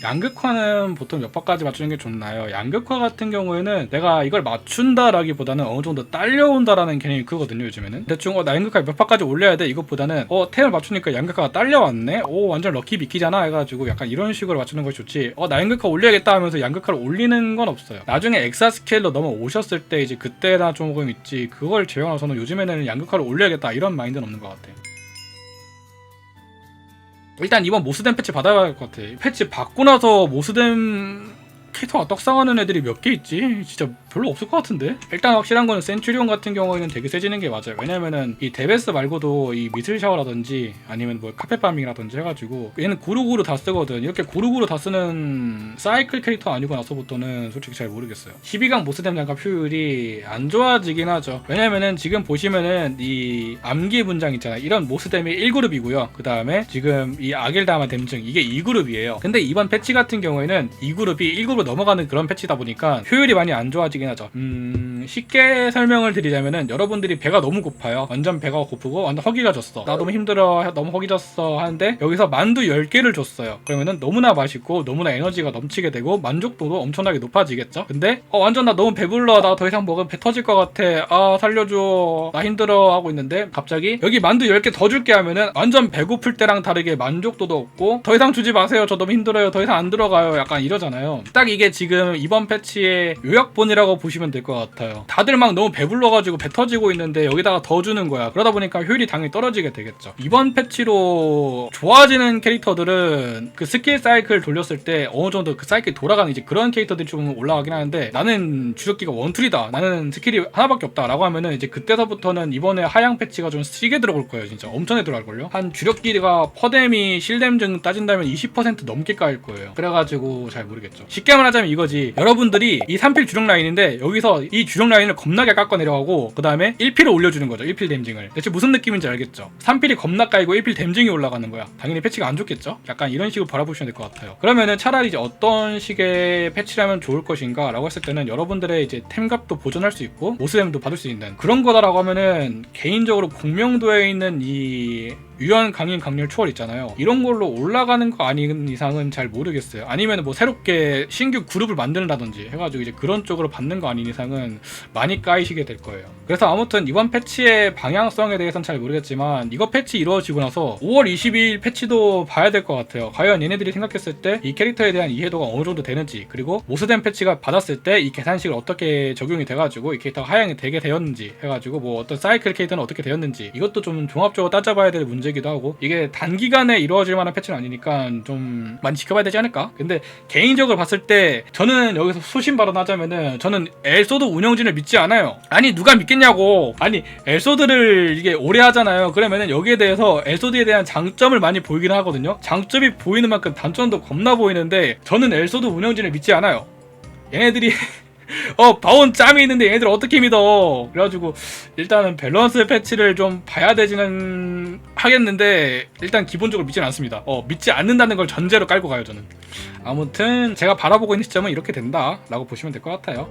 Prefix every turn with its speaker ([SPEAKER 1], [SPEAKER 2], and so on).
[SPEAKER 1] 양극화는 보통 몇 번까지 맞추는 게 좋나요? 양극화 같은 경우에는 내가 이걸 맞춘다라기보다는 어느 정도 딸려온다라는 개념이 크거든요. 요즘에는 대충 나 양극화 몇 번까지 올려야 돼 이것보다는 템을 맞추니까 양극화가 딸려왔네? 오 완전 럭키 미끼잖아 해가지고 약간 이런 식으로 맞추는 것이 좋지. 나 양극화 올려야겠다 하면서 양극화를 올리는 건 없어요. 나중에 엑사스케일로 넘어오셨을 때 이제 그때나 조금 있지, 그걸 제외하고서는 요즘에는 양극화를 올려야겠다 이런 마인드는 없는 것 같아. 일단 이번 모스댐 패치 받아야 할 것 같아. 패치 받고 나서 모스댐 캐릭터가 떡상하는 애들이 몇 개 있지? 진짜 별로 없을 것 같은데? 일단 확실한 거는 센츄리온 같은 경우에는 되게 세지는 게 맞아요. 왜냐면은 이 데베스 말고도 이 미슬 샤워라든지 아니면 뭐 카페 파밍이라든지 해가지고 얘는 고루고루 다 쓰거든. 이렇게 고루고루 다 쓰는 사이클 캐릭터 아니고 나서부터는 솔직히 잘 모르겠어요. 12강 모스댐 장갑 효율이 안 좋아지긴 하죠. 왜냐면은 지금 보시면은 이 암기 분장 있잖아요. 이런 모스댐이 1그룹이고요. 그 다음에 지금 이 아겔다마 댐증 이게 2그룹이에요. 근데 이번 패치 같은 경우에는 2그룹이 1그룹으로 넘어가는 그런 패치다 보니까 효율이 많이 안 좋아지긴 하죠. 쉽게 설명을 드리자면은 여러분들이 배가 너무 고파요. 완전 배가 고프고 완전 허기가 졌어. 나 너무 힘들어. 너무 허기 졌어. 하는데 여기서 만두 10개를 줬어요. 그러면은 너무나 맛있고 너무나 에너지가 넘치게 되고 만족도도 엄청나게 높아지겠죠. 근데 완전 나 너무 배불러. 나 더 이상 먹으면 배 터질 것 같아. 살려줘. 나 힘들어 하고 있는데 갑자기 여기 만두 10개 더 줄게 하면은 완전 배고플 때랑 다르게 만족도도 없고 더 이상 주지 마세요. 저 너무 힘들어요. 더 이상 안 들어가요. 약간 이러잖아요. 딱 이게 지금 이번 패치의 요약본이라고 보시면 될 것 같아요. 다들 막 너무 배불러가지고 배 터지고 있는데 여기다가 더 주는 거야. 그러다 보니까 효율이 당연히 떨어지게 되겠죠. 이번 패치로 좋아지는 캐릭터들은 그 스킬 사이클 돌렸을 때 어느 정도 그 사이클 돌아가는 이제 그런 캐릭터들이 좀 올라가긴 하는데, 나는 주력기가 원툴이다. 나는 스킬이 하나밖에 없다. 라고 하면은 이제 그때서부터는 이번에 하향 패치가 좀 세게 들어올 거예요. 진짜 엄청나게 들어갈걸요? 한 주력기가 퍼뎀이 실뎀증 따진다면 20% 넘게 까일 거예요. 그래가지고 잘 모르겠죠. 쉽게 말하자면 이거지. 여러분들이 이 3필 주력 라인인데 여기서 이 주력 라인을 겁나게 깎아 내려가고 그 다음에 1필을 올려주는 거죠. 1필 댐징을. 대체 무슨 느낌인지 알겠죠? 3필이 겁나 까이고 1필 댐징이 올라가는 거야. 당연히 패치가 안 좋겠죠? 약간 이런 식으로 바라보시면 될 것 같아요. 그러면은 차라리 이제 어떤 식의 패치라면 좋을 것인가 라고 했을 때는 여러분들의 이제 템값도 보존할 수 있고 모스뎀도 받을 수 있는 그런 거다라고 하면은 개인적으로 공명도에 있는 이 유연 강인 강렬 초월 있잖아요. 이런 걸로 올라가는 거 아닌 이상은 잘 모르겠어요. 아니면 뭐 새롭게 신규 그룹을 만든다든지 해가지고 이제 그런 쪽으로 받는 거 아닌 이상은 많이 까이시게 될 거예요. 그래서 아무튼 이번 패치의 방향성에 대해서는 잘 모르겠지만 이거 패치 이루어지고 나서 5월 22일 패치도 봐야 될 것 같아요. 과연 얘네들이 생각했을 때 이 캐릭터에 대한 이해도가 어느 정도 되는지, 그리고 모스댐 패치가 받았을 때 이 계산식을 어떻게 적용이 돼가지고 이 캐릭터가 하향이 되게 되었는지 해가지고 뭐 어떤 사이클 캐릭터는 어떻게 되었는지, 이것도 좀 종합적으로 따져봐야 될 문제기도 하고, 이게 단기간에 이루어질 만한 패치는 아니니까 좀 많이 지켜봐야 되지 않을까? 근데 개인적으로 봤을 때 저는 여기서 소신 발언하자면은 저는 엘소드 운영진을 믿지 않아요. 아니 누가 믿겠냐고. 아니 엘소드를 이게 오래 하잖아요. 그러면은 여기에 대해서 엘소드에 대한 장점을 많이 보이긴 하거든요. 장점이 보이는 만큼 단점도 겁나 보이는데 저는 엘소드 운영진을 믿지 않아요. 얘네들이 바온 짬이 있는데 얘네들 어떻게 믿어. 그래가지고 일단은 밸런스 패치를 좀 봐야 되지는 하겠는데 일단 기본적으로 믿지는 않습니다. 믿지 않는다는 걸 전제로 깔고 가요 저는. 아무튼 제가 바라보고 있는 시점은 이렇게 된다 라고 보시면 될 것 같아요.